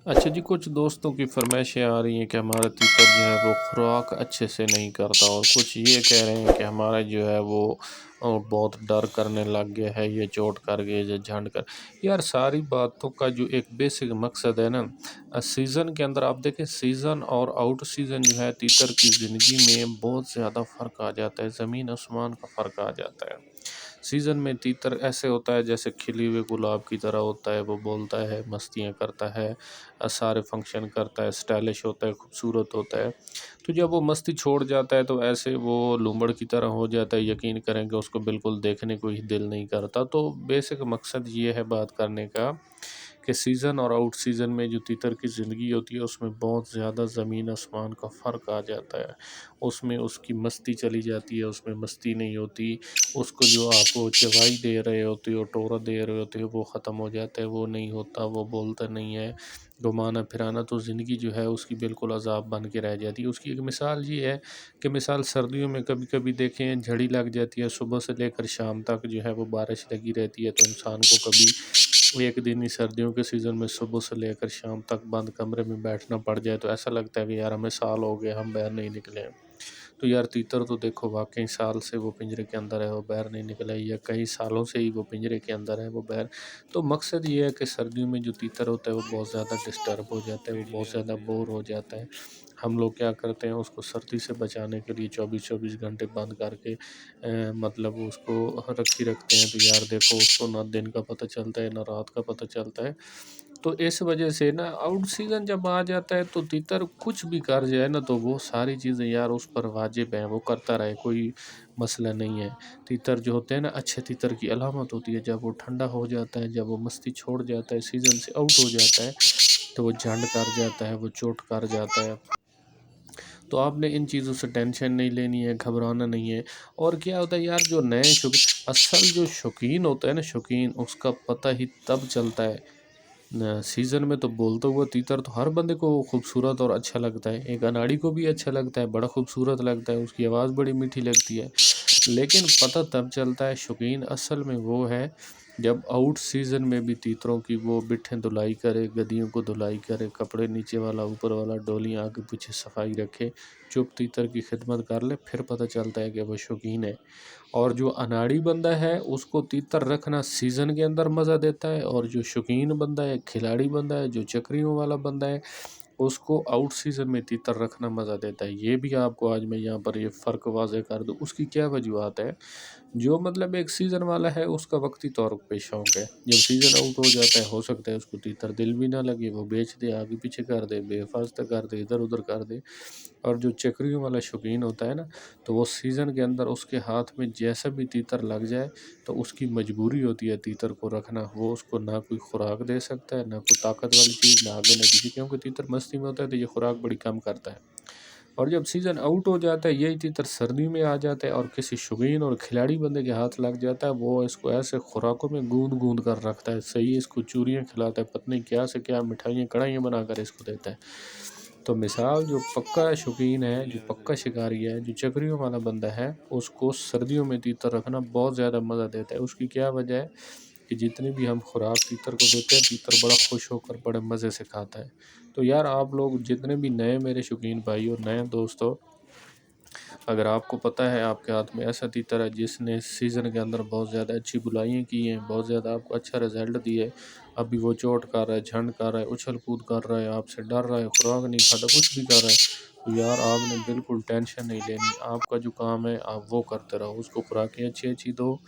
अच्छा जी, कुछ दोस्तों की फरमाइशें आ रही हैं कि हमारा तीतर जो है वो खुराक अच्छे से नहीं करता, और कुछ ये कह रहे हैं कि हमारा जो है वो बहुत डर करने लग गया है, ये चोट कर गए या झंड कर। यार सारी बातों का जो एक बेसिक मकसद है ना, सीज़न के अंदर आप देखें, सीज़न और आउट सीज़न जो है तीतर की ज़िंदगी में बहुत ज़्यादा फ़र्क आ जाता है, ज़मीन आसमान का फ़र्क आ जाता है। सीज़न में तीतर ऐसे होता है जैसे खिले हुए गुलाब की तरह होता है, वो बोलता है, मस्तियाँ करता है, सारे फंक्शन करता है, स्टाइलिश होता है, खूबसूरत होता है। तो जब वो मस्ती छोड़ जाता है तो ऐसे वो लूमड़ की तरह हो जाता है, यकीन करें कि उसको बिल्कुल देखने को ही दिल नहीं करता। तो बेसिक मकसद ये है बात करने का कि सीज़न और आउट सीज़न में जो तीतर की ज़िंदगी होती है उसमें बहुत ज़्यादा ज़मीन आसमान का फ़र्क आ जाता है। उसमें उसकी मस्ती चली जाती है, उसमें मस्ती नहीं होती। उसको जो आप वो चवाई दे रहे होते हो, टोरा दे रहे होते हो, वो ख़त्म हो जाता है, वो नहीं होता, वो बोलता नहीं है। घुमाना फिराना तो ज़िंदगी जो है उसकी बिल्कुल अज़ाब बन के रह जाती है। उसकी एक मिसाल ये है कि मिसाल सर्दियों में कभी-कभी देखें झड़ी लग जाती है, सुबह से लेकर शाम तक जो है वो बारिश लगी रहती है, तो इंसान को कभी एक दिन ही सर्दियों के सीज़न में सुबह से लेकर शाम तक बंद कमरे में बैठना पड़ जाए तो ऐसा लगता है कि यार हमें साल हो गए हम बाहर नहीं निकले हैं। तो यार तीतर तो देखो वाक़ई साल से वो पिंजरे के अंदर है, वो बाहर नहीं निकला है, या कई सालों से ही वो पिंजरे के अंदर है, वो बाहर। तो मकसद ये है कि सर्दियों में जो तीतर होता है वो बहुत ज़्यादा डिस्टर्ब हो जाता है, वो बहुत ज़्यादा बोर हो जाता है। हम लोग क्या करते हैं, उसको सर्दी से बचाने के लिए 24-24 घंटे बंद करके मतलब उसको रखी रखते हैं। तो यार देखो उसको ना दिन का पता चलता है, ना रात का पता चलता है। तो इस वजह से ना आउट सीज़न जब आ जाता है तो तीतर कुछ भी कर जाए ना तो वो सारी चीज़ें यार उस पर वाजिब हैं, वो करता रहे, कोई मसला नहीं है। तीतर जो होते हैं ना, अच्छे तीतर की अलामत होती है जब वो ठंडा हो जाता है, जब वो मस्ती छोड़ जाता है, सीज़न से आउट हो जाता है, तो वो झंड कर जाता है, वो चोट कर जाता है। तो आपने इन चीज़ों से टेंशन नहीं लेनी है, घबराना नहीं है। और क्या होता है यार, जो नए असल जो शौकीन होता है ना, शौकीन, उसका पता ही तब चलता है न सीज़न में। तो बोलता हुआ तीतर तो हर बंदे को खूबसूरत और अच्छा लगता है, एक अनाड़ी को भी अच्छा लगता है, बड़ा खूबसूरत लगता है, उसकी आवाज़ बड़ी मीठी लगती है। लेकिन पता तब चलता है शौकीन असल में वो है जब आउट सीज़न में भी तीतरों की वो बिट्ठें धुलाई करे, गद्दियों को धुलाई करे, कपड़े नीचे वाला ऊपर वाला, डोलियाँ आगे पीछे सफाई रखे, चुप तीतर की खिदमत कर ले, फिर पता चलता है कि वो शौकीन है। और जो अनाड़ी बंदा है उसको तीतर रखना सीज़न के अंदर मज़ा देता है, और जो शौकीन बंदा है, खिलाड़ी बंदा है, जो चक्रियों वाला बंदा है, उसको आउट सीज़न में तीतर रखना मज़ा देता है। ये भी आपको आज मैं यहाँ पर ये फ़र्क वाज़े कर दूँ। उसकी क्या वजूहत है? जो मतलब एक सीज़न वाला है उसका वक्ती तौर पे शौक है। जब सीज़न आउट हो जाता है, हो सकता है उसको तीतर दिल भी ना लगे, वो बेच दे, आगे पीछे कर दे, बेफ़ाज़्ता कर दे, इधर-उधर कर दे। और जो चकरियों वाला शौकीन होता है ना, तो वो सीज़न के अंदर उसके हाथ में जैसा भी तीतर लग जाए तो उसकी मजबूरी होती है तीतर को रखना। वो उसको ना कोई खुराक दे सकता है, ना कोई ताकत वाली चीज़, ना आगे ना पीछे, क्योंकि तीतर मस्ती में होता है तो ये खुराक बड़ी कम करता है। और जब सीज़न आउट हो जाता है, यही तीतर सर्दी में आ जाता है और किसी शौकीन और खिलाड़ी बंदे के हाथ लग जाता है, वो इसको ऐसे खुराकों में गूँद-गूँद कर रखता है। सही इसको चूरियाँ खिलाता है, पता नहीं क्या से क्या मिठाइयाँ, कढ़ाइयाँ बनाकर इसको देता है। तो मिसाल जो पक्का शौकीन है, जो पक्का शिकारी है, जो चकरियों वाला बंदा है, उसको सर्दियों में तीतर रखना बहुत ज़्यादा मज़ा देता है। उसकी क्या वजह है कि जितनी भी हम खुराक तीतर को देते हैं, तीतर बड़ा खुश होकर बड़े मज़े से खाता है। तो यार आप लोग जितने भी नए मेरे शौकीन भाई और नए दोस्त हो, अगर आपको पता है आपके हाथ में ऐसा तीतर है जिसने सीज़न के अंदर बहुत ज़्यादा अच्छी बुलाइयाँ की हैं, बहुत ज़्यादा आपको अच्छा रिज़ल्ट दिया है, अभी वो चोट कर रहा है, झंड कर रहा है, उछल-कूद कर रहा है, आपसे डर रहा है, खुराक नहीं खाता, कुछ भी कर रहा है, तो यार आपने बिल्कुल टेंशन नहीं लेनी। आपका जो काम है आप वो करते रहो, उसको खुराकें अच्छी-अच्छी दो,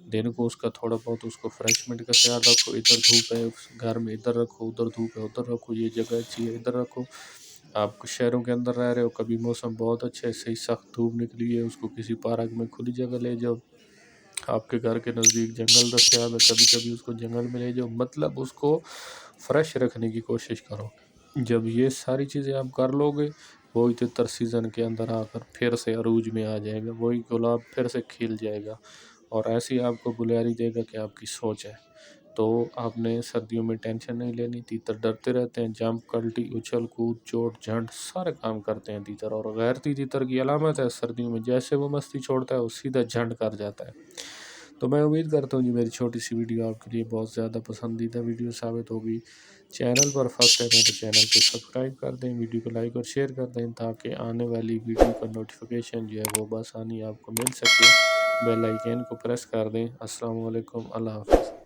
दिन को उसका थोड़ा बहुत उसको फ्रेशमेंट का ख़्याल रखो, इधर धूप है उस घर में इधर रखो, उधर धूप है उधर रखो, ये जगह अच्छी है इधर रखो। आप कुछ शहरों के अंदर रह रहे हो, कभी मौसम बहुत अच्छा है, सही सख्त धूप निकली है, उसको किसी पार्क में खुली जगह ले जाओ, आपके घर के नज़दीक जंगल दस्तियाब है, कभी-कभी उसको जंगल में ले जाओ, मतलब उसको फ्रेश रखने की कोशिश करो। जब ये सारी चीज़ें आप कर लोगे, वही तितर सीज़न के अंदर आकर फिर से अरूज में आ जाएगा, वही गुलाब फिर से खिल जाएगा और ऐसी आपको बुलियारी देगा कि आपकी सोच है। तो आपने सर्दियों में टेंशन नहीं लेनी, तीतर डरते रहते हैं, जंप, कल्टी, उछल-कूद, चोट-झाँट सारे काम करते हैं तीतर, और गैरती तीतर की अलामत है सर्दियों में जैसे वो मस्ती छोड़ता है, वो सीधा झंड कर जाता है। تو میں امید کرتا ہوں میری چھوٹی سی ویڈیو آپ کے لیے بہت زیادہ پسندیدہ ویڈیو ثابت ہوگی۔ چینل پر فرسٹ ٹائم ہے تو چینل کو سبسکرائب کر دیں، ویڈیو کو لائک اور شیئر کر دیں تاکہ آنے والی ویڈیو کا نوٹیفیکیشن جو ہے وہ بآسانی آپ کو مل سکے۔ بیل آئیکن کو پریس کر دیں۔ السلام علیکم، اللہ حافظ۔